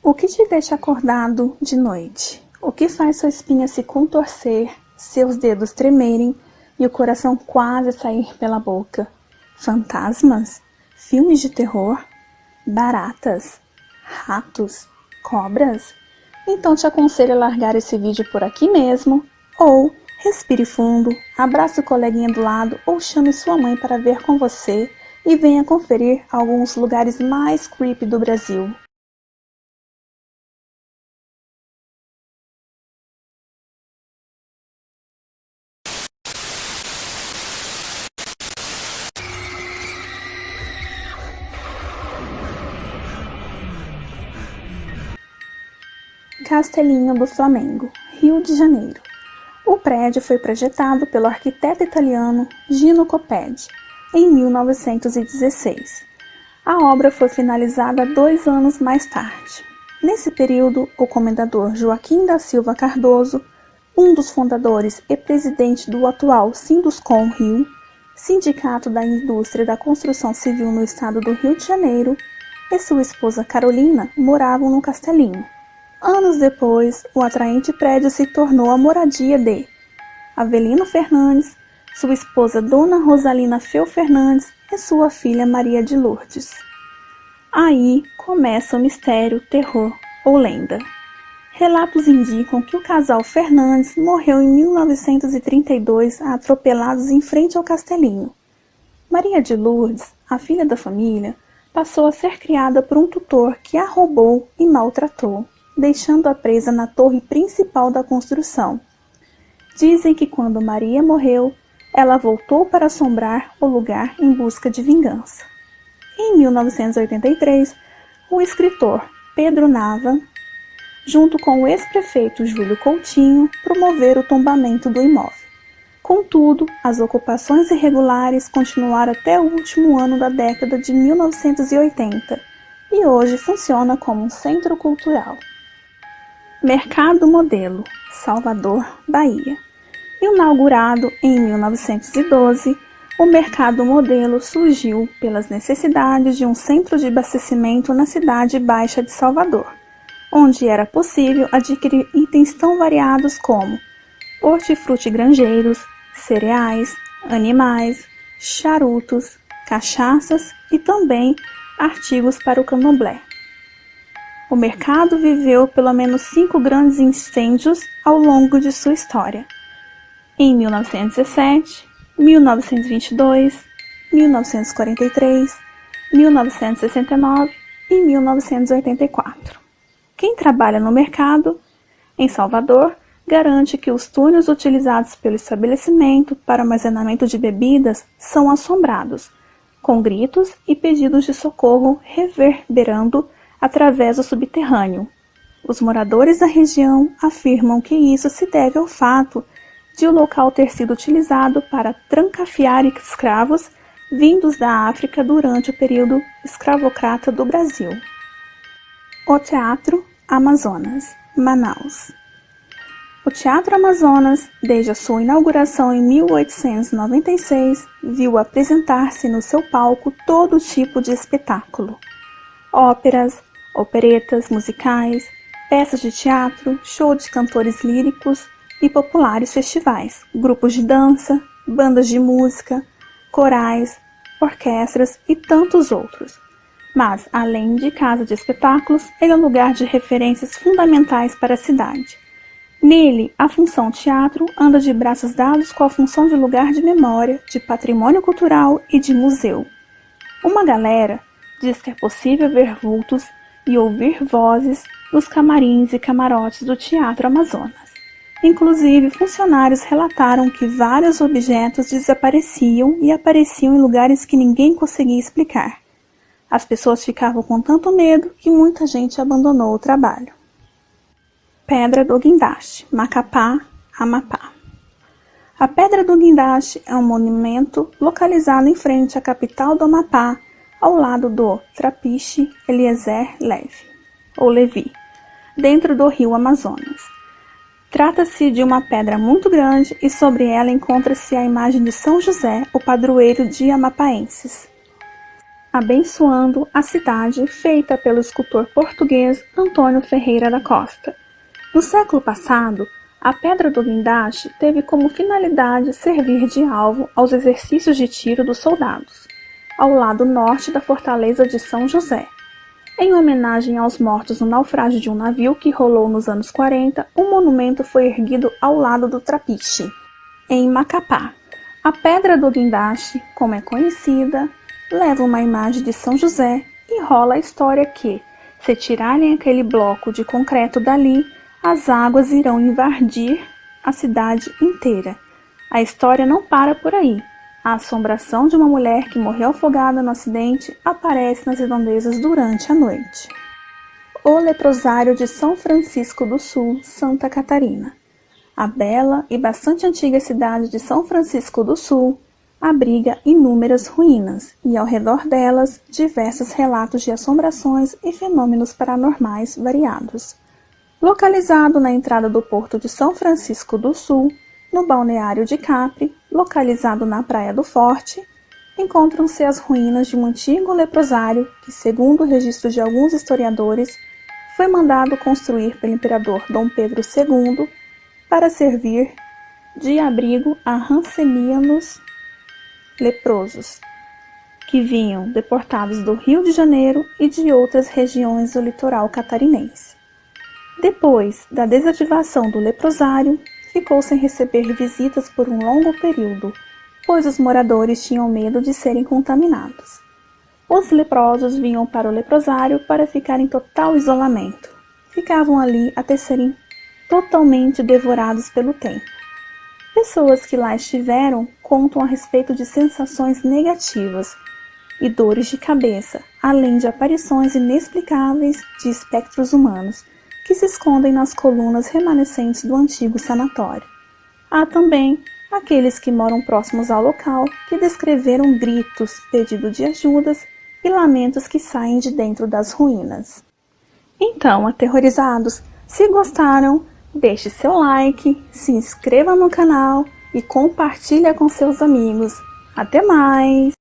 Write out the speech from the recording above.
O que te deixa acordado de noite? O que faz sua espinha se contorcer, seus dedos tremerem e o coração quase sair pela boca? Fantasmas? Filmes de terror? Baratas? Ratos? Cobras? Então te aconselho a largar esse vídeo por aqui mesmo, ou respire fundo, abrace o coleguinha do lado ou chame sua mãe para ver com você e venha conferir alguns lugares mais creepy do Brasil. Castelinho do Flamengo, Rio de Janeiro. O prédio foi projetado pelo arquiteto italiano Gino Coppedi em 1916. A obra foi finalizada 2 anos mais tarde. Nesse período, o comendador Joaquim da Silva Cardoso, um dos fundadores e presidente do atual Sinduscon Rio, Sindicato da Indústria da Construção Civil no estado do Rio de Janeiro, e sua esposa Carolina moravam no Castelinho. Anos depois, o atraente prédio se tornou a moradia de Avelino Fernandes, sua esposa Dona Rosalina Feu Fernandes e sua filha Maria de Lourdes. Aí começa o mistério, terror ou lenda. Relatos indicam que o casal Fernandes morreu em 1932 atropelados em frente ao Castelinho. Maria de Lourdes, a filha da família, passou a ser criada por um tutor que a roubou e maltratou, deixando-a presa na torre principal da construção. Dizem que quando Maria morreu, ela voltou para assombrar o lugar em busca de vingança. Em 1983, o escritor Pedro Nava, junto com o ex-prefeito Júlio Coutinho, promoveram o tombamento do imóvel. Contudo, as ocupações irregulares continuaram até o último ano da década de 1980 e hoje funciona como um centro cultural. Mercado Modelo, Salvador, Bahia. Inaugurado em 1912, o Mercado Modelo surgiu pelas necessidades de um centro de abastecimento na cidade baixa de Salvador, onde era possível adquirir itens tão variados como hortifruti grangeiros, cereais, animais, charutos, cachaças e também artigos para o candomblé. O mercado viveu pelo menos 5 grandes incêndios ao longo de sua história. Em 1917, 1922, 1943, 1969 e 1984. Quem trabalha no mercado, em Salvador, garante que os túneis utilizados pelo estabelecimento para armazenamento de bebidas são assombrados, com gritos e pedidos de socorro reverberando através do subterrâneo. Os moradores da região afirmam que isso se deve ao fato de o local ter sido utilizado para trancafiar escravos vindos da África durante o período escravocrata do Brasil. O Teatro Amazonas, Manaus. O Teatro Amazonas, desde a sua inauguração em 1896, viu apresentar-se no seu palco todo tipo de espetáculo: óperas, operetas, musicais, peças de teatro, show de cantores líricos e populares festivais, grupos de dança, bandas de música, corais, orquestras e tantos outros. Mas, além de casa de espetáculos, ele é um lugar de referências fundamentais para a cidade. Nele, a função teatro anda de braços dados com a função de lugar de memória, de patrimônio cultural e de museu. Uma galera diz que é possível ver vultos e ouvir vozes nos camarins e camarotes do Teatro Amazonas. Inclusive, funcionários relataram que vários objetos desapareciam e apareciam em lugares que ninguém conseguia explicar. As pessoas ficavam com tanto medo que muita gente abandonou o trabalho. Pedra do Guindaste, Macapá, Amapá. A Pedra do Guindaste é um monumento localizado em frente à capital do Amapá, ao lado do Trapiche Eliezer Levi, dentro do rio Amazonas. Trata-se de uma pedra muito grande e sobre ela encontra-se a imagem de São José, o padroeiro de amapaenses. abençoando a cidade feita pelo escultor português Antônio Ferreira da Costa. No século passado, a Pedra do Guindaste teve como finalidade servir de alvo aos exercícios de tiro dos soldados, ao lado norte da fortaleza de São José. Em homenagem aos mortos no naufrágio de um navio que rolou nos anos 40, um monumento foi erguido ao lado do Trapiche, em Macapá. A Pedra do Guindaste, como é conhecida, leva uma imagem de São José e rola a história que, se tirarem aquele bloco de concreto dali, as águas irão invadir a cidade inteira. A história não para por aí. A assombração de uma mulher que morreu afogada no acidente aparece nas redondezas durante a noite. O leprosário de São Francisco do Sul, Santa Catarina. A bela e bastante antiga cidade de São Francisco do Sul abriga inúmeras ruínas e, ao redor delas, diversos relatos de assombrações e fenômenos paranormais variados. Localizado na entrada do porto de São Francisco do Sul, no balneário de Capri, localizado na Praia do Forte, encontram-se as ruínas de um antigo leprosário que, segundo o registro de alguns historiadores, foi mandado construir pelo imperador Dom Pedro II para servir de abrigo a rancenianos leprosos, que vinham deportados do Rio de Janeiro e de outras regiões do litoral catarinense. Depois da desativação do leprosário, ficou sem receber visitas por um longo período, pois os moradores tinham medo de serem contaminados. Os leprosos vinham para o leprosário para ficar em total isolamento. Ficavam ali até serem totalmente devorados pelo tempo. Pessoas que lá estiveram contam a respeito de sensações negativas e dores de cabeça, além de aparições inexplicáveis de espectros humanos, que se escondem nas colunas remanescentes do antigo sanatório. Há também aqueles que moram próximos ao local que descreveram gritos, pedido de ajudas e lamentos que saem de dentro das ruínas. Então, aterrorizados, se gostaram, deixe seu like, se inscreva no canal e compartilhe com seus amigos. Até mais!